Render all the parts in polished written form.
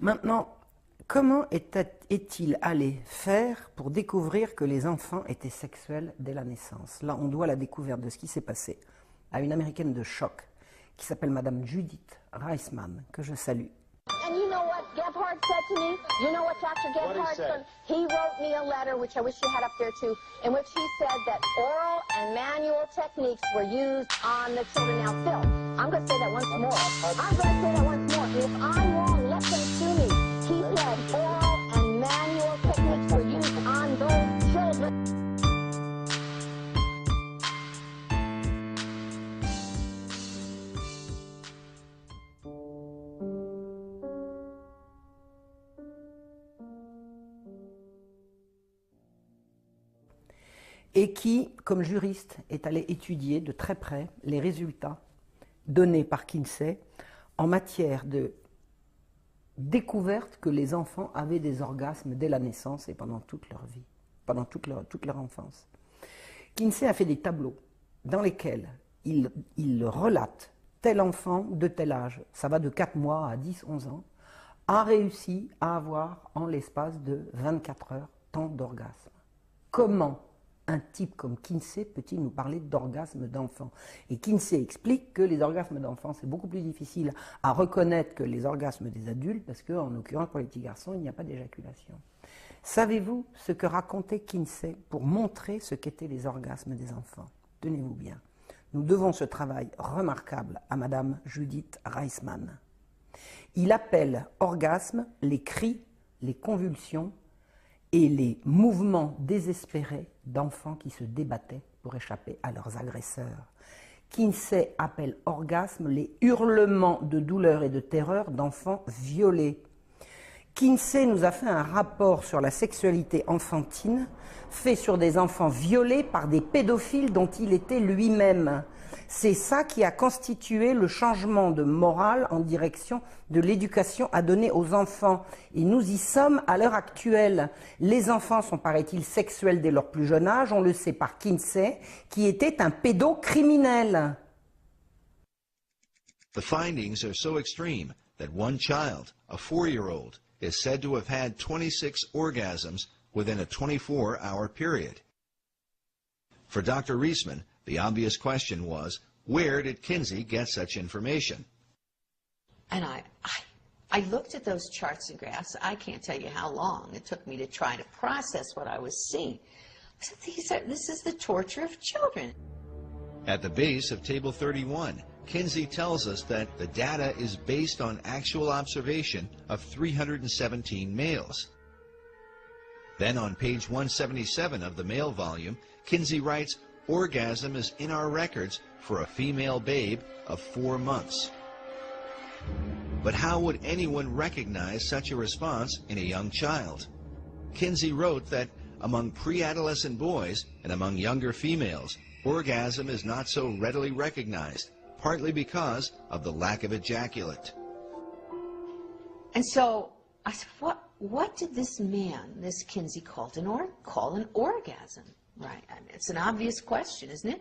Maintenant, comment est-il allé faire pour découvrir que les enfants étaient sexuels dès la naissance? Là, on doit la découverte de ce qui s'est passé à une américaine de choc qui s'appelle Madame Judith Reisman, que je salue. And you know what Gebhardt said to me? You know what Dr. Gebhardt said? He wrote me a letter, which I wish you had up there too, in which he said that oral and manual techniques were used on the children. Now, Phil, I'm going to say that once more. I'm going to say that once more. If I'm wrong, let them sue me. He said oral and manual techniques were used on those children. Et qui, comme juriste, est allé étudier de très près les résultats donnés par Kinsey en matière de découverte que les enfants avaient des orgasmes dès la naissance et pendant toute leur vie, pendant toute leur enfance. Kinsey a fait des tableaux dans lesquels il relate tel enfant de tel âge, ça va de 4 mois à 10, 11 ans, a réussi à avoir en l'espace de 24 heures tant d'orgasmes. Comment un type comme Kinsey peut-il nous parler d'orgasme d'enfant? Et Kinsey explique que les orgasmes d'enfants, c'est beaucoup plus difficile à reconnaître que les orgasmes des adultes, parce qu'en l'occurrence, pour les petits garçons, il n'y a pas d'éjaculation. Savez-vous ce que racontait Kinsey pour montrer ce qu'étaient les orgasmes des enfants? Tenez-vous bien. Nous devons ce travail remarquable à Madame Judith Reisman. Il appelle orgasme les cris, les convulsions et les mouvements désespérés d'enfants qui se débattaient pour échapper à leurs agresseurs. Kinsey appelle orgasme les hurlements de douleur et de terreur d'enfants violés. Kinsey nous a fait un rapport sur la sexualité enfantine, fait sur des enfants violés par des pédophiles dont il était lui-même. C'est ça qui a constitué le changement de morale en direction de l'éducation à donner aux enfants. Et nous y sommes à l'heure actuelle. Les enfants sont, paraît-il, sexuels dès leur plus jeune âge, on le sait par Kinsey, qui était un pédocriminel. The findings are so extreme that one child, a 4-year-old, is said to have had 26 orgasms within a 24-hour period. For Dr. Reisman, the obvious question was, where did Kinsey get such information? And I looked at those charts and graphs. I can't tell you how long it took me to try to process what I was seeing. I said, this is the torture of children. At the base of Table 31, Kinsey tells us that the data is based on actual observation of 317 males. Then on page 177 of the male volume, Kinsey writes, orgasm is in our records for a female babe of 4 months. But how would anyone recognize such a response in a young child? Kinsey wrote that among pre-adolescent boys and among younger females, orgasm is not so readily recognized, partly because of the lack of ejaculate. And so I said, what did this man, this Kinsey, call an orgasm? Right. I mean, it's an obvious question, isn't it?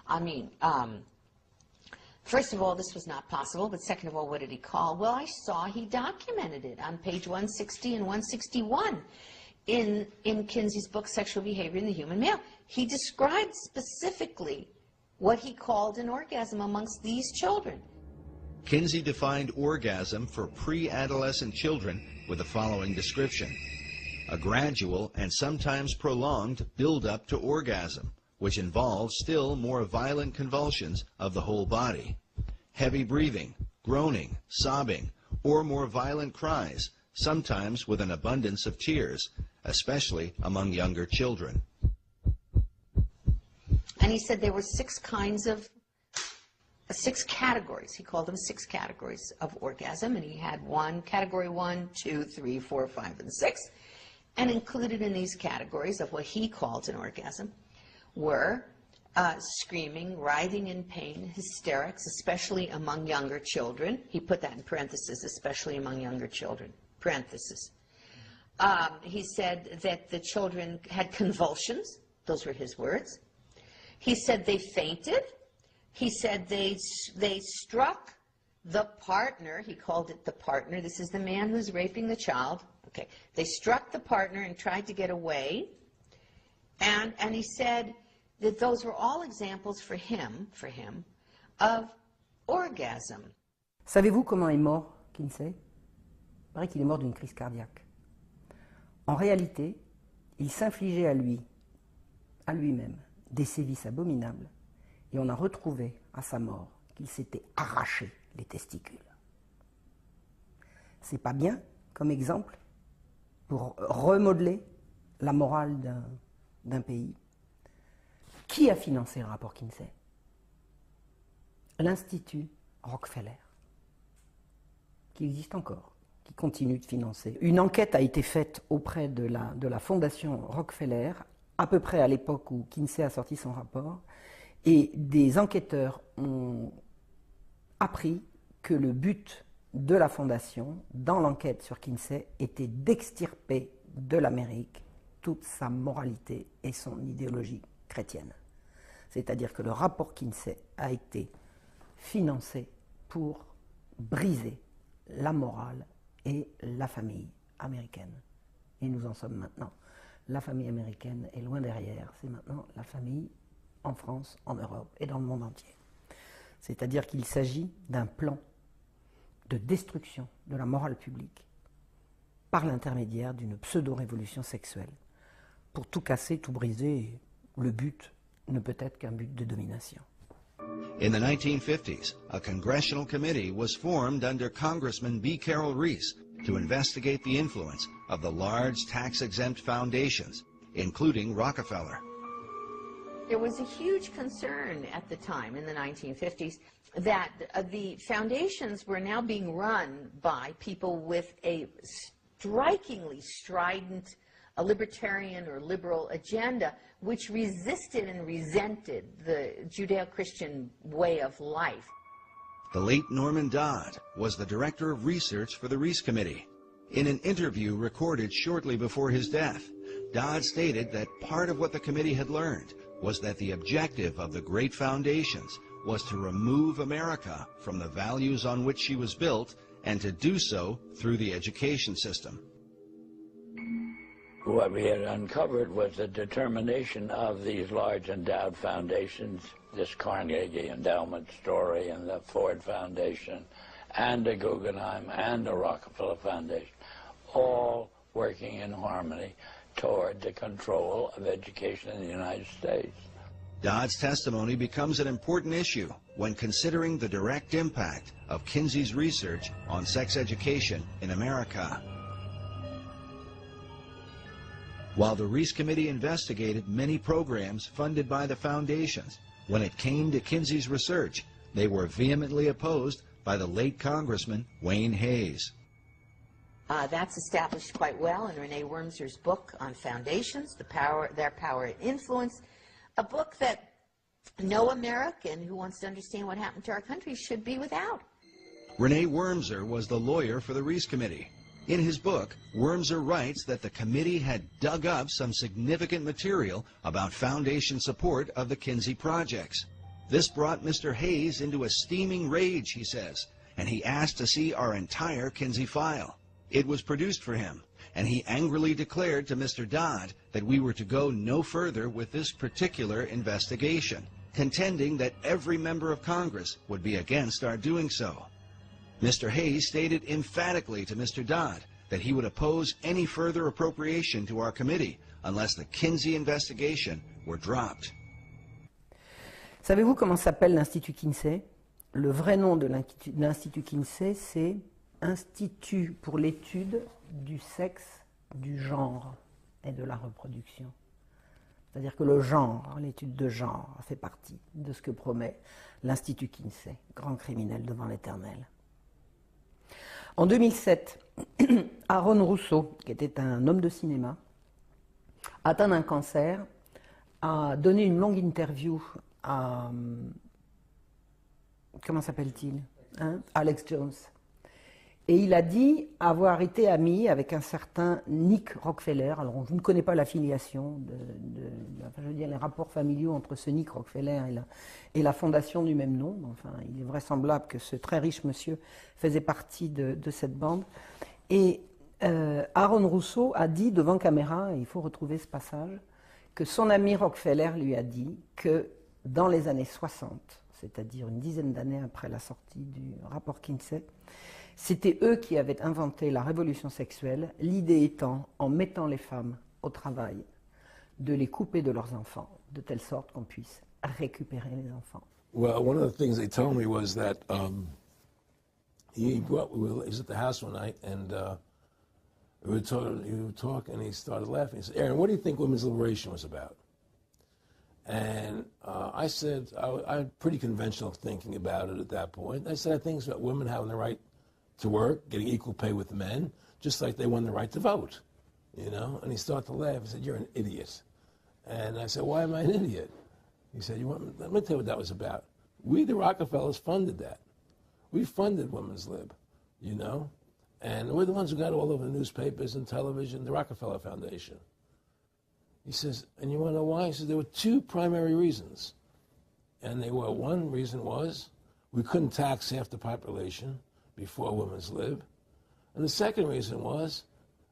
I mean, first of all, this was not possible, but second of all, what did he call? Well, I saw he documented it on page 160 and 161 in Kinsey's book, Sexual Behavior in the Human Male. He described specifically what he called an orgasm amongst these children. Kinsey defined orgasm for pre-adolescent children with the following description: a gradual and sometimes prolonged build-up to orgasm, which involves still more violent convulsions of the whole body, heavy breathing, groaning, sobbing, or more violent cries, sometimes with an abundance of tears, especially among younger children. And he said there were 6 categories. He called them 6 categories of orgasm, and he had category 1, 2, 3, 4, 5, and 6. And included in these categories of what he called an orgasm were screaming, writhing in pain, hysterics, especially among younger children. He put that in parentheses, especially among younger children, parentheses. He said that the children had convulsions. Those were his words. He said they fainted. He said they struck the partner, he called it the partner, this is the man who's raping the child, okay, they struck the partner and tried to get away, and he said that those were all examples for him, of orgasm. Savez-vous comment est mort Kinsey? Il paraît qu'il est mort d'une crise cardiaque. En réalité, il s'infligeait à lui-même, des sévices abominables, et on a retrouvé à sa mort qu'il s'était arraché les testicules. C'est pas bien comme exemple pour remodeler la morale d'un pays. Qui a financé le rapport Kinsey? L'Institut Rockefeller, qui existe encore, qui continue de financer. Une enquête a été faite auprès de la fondation Rockefeller, à peu près à l'époque où Kinsey a sorti son rapport, et des enquêteurs ont appris que le but de la fondation, dans l'enquête sur Kinsey, était d'extirper de l'Amérique toute sa moralité et son idéologie chrétienne. C'est-à-dire que le rapport Kinsey a été financé pour briser la morale et la famille américaine. Et nous en sommes maintenant. La famille américaine est loin derrière. C'est maintenant la famille en France, en Europe et dans le monde entier. C'est-à-dire qu'il s'agit d'un plan de destruction de la morale publique par l'intermédiaire d'une pseudo-révolution sexuelle. Pour tout casser, tout briser, le but ne peut être qu'un but de domination. In the 1950s, a congressional committee was formed under Congressman B. Carroll Reese to investigate the influence of the large tax-exempt foundations, including Rockefeller. There was a huge concern at the time, in the 1950s, that the foundations were now being run by people with a strikingly strident, a libertarian or liberal agenda, which resisted and resented the Judeo-Christian way of life. The late Norman Dodd was the director of research for the Reese Committee. In an interview recorded shortly before his death, Dodd stated that part of what the committee had learned was that the objective of the great foundations was to remove America from the values on which she was built and to do so through the education system. What we had uncovered was the determination of these large endowed foundations, this Carnegie Endowment story and the Ford Foundation and the Guggenheim and the Rockefeller Foundation, all working in harmony toward the control of education in the United States. Dodd's testimony becomes an important issue when considering the direct impact of Kinsey's research on sex education in America. While the Reese Committee investigated many programs funded by the foundations, when it came to Kinsey's research, they were vehemently opposed by the late Congressman Wayne Hayes. That's established quite well in Renee Wormser's book on foundations, their power and influence, a book that no American who wants to understand what happened to our country should be without. Renee Wormser was the lawyer for the Reese Committee. In his book, Wormser writes that the committee had dug up some significant material about foundation support of the Kinsey projects. This brought Mr. Hayes into a steaming rage, he says, and he asked to see our entire Kinsey file. It was produced for him, and he angrily declared to Mr. Dodd that we were to go no further with this particular investigation, contending that every member of Congress would be against our doing so. Mr. Hayes stated emphatically to Mr. Dodd that he would oppose any further appropriation to our committee unless the Kinsey investigation were dropped. Savez-vous comment s'appelle l'Institut Kinsey? Le vrai nom de l'Institut Kinsey, c'est Institut pour l'étude du sexe, du genre et de la reproduction. C'est-à-dire que le genre, l'étude de genre, fait partie de ce que promet l'Institut Kinsey, grand criminel devant l'Éternel. En 2007, Aaron Russo, qui était un homme de cinéma, atteint d'un cancer, a donné une longue interview à... Comment s'appelle-t-il, Alex Jones. Et il a dit avoir été ami avec un certain Nick Rockefeller. Alors, je ne connais pas l'affiliation, enfin, je veux dire les rapports familiaux entre ce Nick Rockefeller et la fondation du même nom. Enfin, il est vraisemblable que ce très riche monsieur faisait partie de cette bande. Et Aaron Rousseau a dit devant caméra, et il faut retrouver ce passage, que son ami Rockefeller lui a dit que dans les années 60, c'est-à-dire une dizaine d'années après la sortie du rapport Kinsey, c'était eux qui avaient inventé la révolution sexuelle, l'idée étant, en mettant les femmes au travail, de les couper de leurs enfants, de telle sorte qu'on puisse récupérer les enfants. Well, one of the things they told me was that he was at the house one night, and we were talking, and he started laughing. He said, "Aaron, what do you think women's liberation was about?" And I said, I had pretty conventional thinking about it at that point. I said, I think it's about women having the right to work, getting equal pay with men, just like they won the right to vote, you know? And he started to laugh. He said, "You're an idiot." And I said, "Why am I an idiot?" He said, let me tell you what that was about. We, the Rockefellers, funded that. We funded Women's Lib, you know? And we're the ones who got all over the newspapers and television, the Rockefeller Foundation. He says, and you want to know why? He says, there were two primary reasons. And they were, one reason was we couldn't tax half the population before Women's Lib. And the second reason was,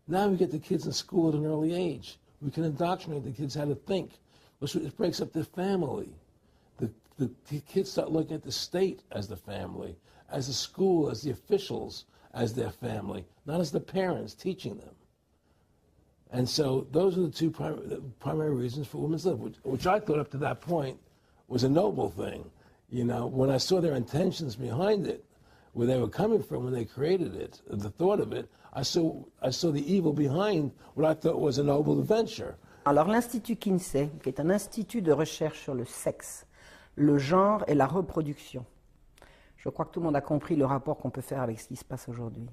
now we get the kids in school at an early age. We can indoctrinate the kids how to think. It breaks up the family. The kids start looking at the state as the family, as the school, as the officials, as their family, not as the parents teaching them. And so those are the two primary reasons for Women's Lib, which I thought up to that point was a noble thing. You know, when I saw their intentions behind it, where they were coming from when they created it, the thought of it, I saw the evil behind what I thought was a noble venture. Alors l'Institut Kinsey, qui est un institut de recherche sur le sexe, le genre et la reproduction, je crois que tout le monde a compris le rapport qu'on peut faire avec ce qui se passe aujourd'hui.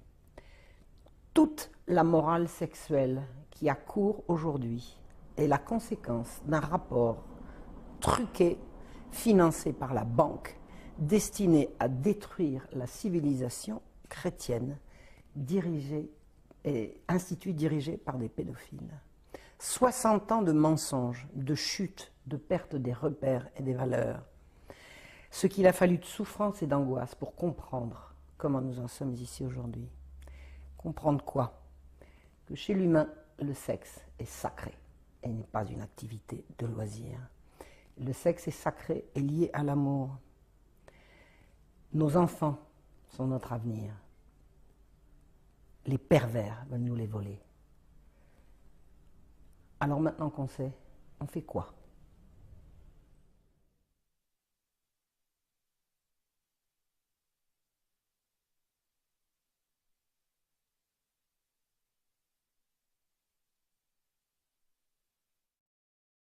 Toute la morale sexuelle qui a cours aujourd'hui est la conséquence d'un rapport truqué, financé par la banque, destiné à détruire la civilisation chrétienne, institut dirigé par des pédophiles. 60 ans de mensonges, de chutes, de perte des repères et des valeurs. Ce qu'il a fallu de souffrance et d'angoisse pour comprendre comment nous en sommes ici aujourd'hui. Comprendre quoi? Que chez l'humain, le sexe est sacré et n'est pas une activité de loisir. Le sexe est sacré et lié à l'amour. Nos enfants sont notre avenir. Les pervers veulent nous les voler. Alors maintenant qu'on sait, on fait quoi?